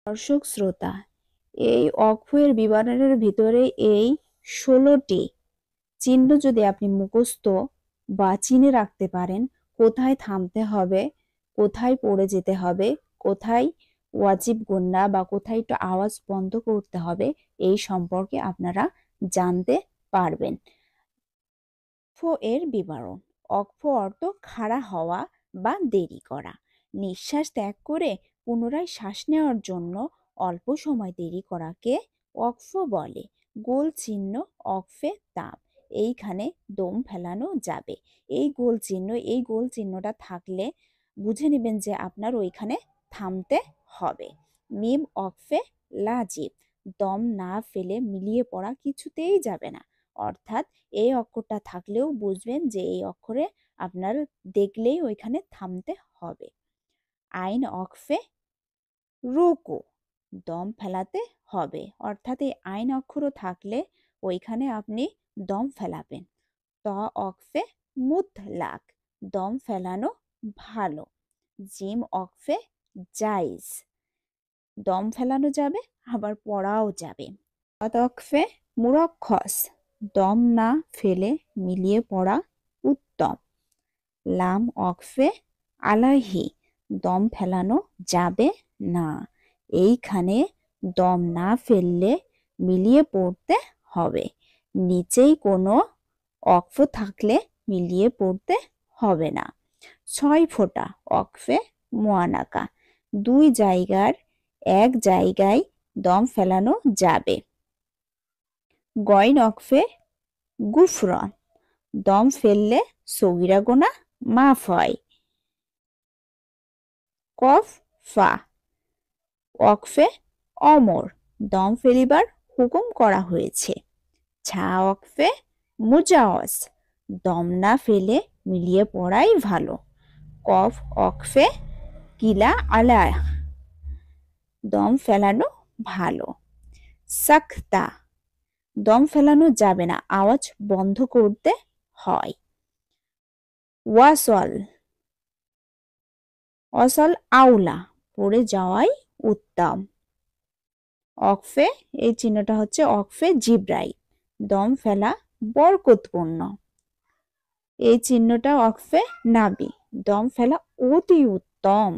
দর্শক শ্রোতা, এই অক্ষয়ের বিবরণের ভিতরে এই 16টি চিহ্ন যদি আপনি মুখস্থ বা চিনে রাখতে পারেন, কোথায় থামতে হবে, কোথায় পড়ে যেতে হবে, কোথায় ওয়াজিব গুন্না বা কোথায় একটু আওয়াজ বন্ধ করতে হবে, এই সম্পর্কে আপনারা জানতে পারবেন। অক্ফ এর বিবরণ। অক্ফ অর্থ খাড়া হওয়া বা দেরি করা। নিঃশ্বাস ত্যাগ করে পুনরায় শ্বাস নেওয়ার জন্য অল্প সময় দেরি করাকে ওয়াকফ বলে। গোল চিহ্ন ওয়াকফে তাপ। এইখানে দম ফেলানো যাবে। এই গোল চিহ্নটা থাকলে বুঝে নেবেন যে আপনার ওইখানে থামতে হবে। মিম ওয়াকফে লাজিব। দম না ফেলে মিলিয়ে পড়া কিছুতেই যাবে না। অর্থাৎ এই অক্ষরটা থাকলেও বুঝবেন যে এই অক্ষরে আপনার দেখলেই ওইখানে থামতে হবে। আইন ওয়াকফে রুকু। দম ফেলাতে হবে, অর্থাৎ এই আইন অক্ষরও থাকলে ওইখানে আপনি দম ফেলাবেন। ত ওয়াকফে মুতলাক। দম ফেলানো ভালো। জিম ওয়াকফে জাইজ। দম ফেলানো যাবে, আবার পড়াও যাবে। ওয়াকফে মুরাক্খস। দম না ফেলে মিলিয়ে পড়া উত্তম। লাম ওয়াকফে আলাহি। দম ফেলানো যাবে না। এইখানে দম না ফেললে মিলিয়ে পড়তে হবে। নিচেই কোনো ওয়াকফ থাকলে মিলিয়ে পড়তে হবে না। 6 ফোঁটা ওয়াকফে মুআনাকা। 2 জায়গার এক জায়গায় দম ফেলানো যাবে। গইন ওয়াকফে গুফরন। দম ফেললে সগীরা গুনাহ মাফ হয়। কফ ফা ওয়াকফে অমর। দম ফেলিবার হুকুম করা হয়েছে। ছা ওয়াকফে মুজাওয়াজ। দম না ফেলে মিলিয়ে পড়াই ভালো। কফ ওয়াকফে কিলা আলা। দম ফেলানো ভালো। সাকতা। দম ফেলানো যাবে না, আওয়াজ বন্ধ করতে হয়। ওয়াসল। ওয়াসল আউলা। পড়ে যাওয়াই উত্তম। ওয়াকফে, এই চিহ্নটা হচ্ছে ওয়াকফে জিব্রাইল। দম ফেলা বরকতপূর্ণ। এই চিহ্নটা ওয়াকফে নাবি। দম ফেলা অতি উত্তম।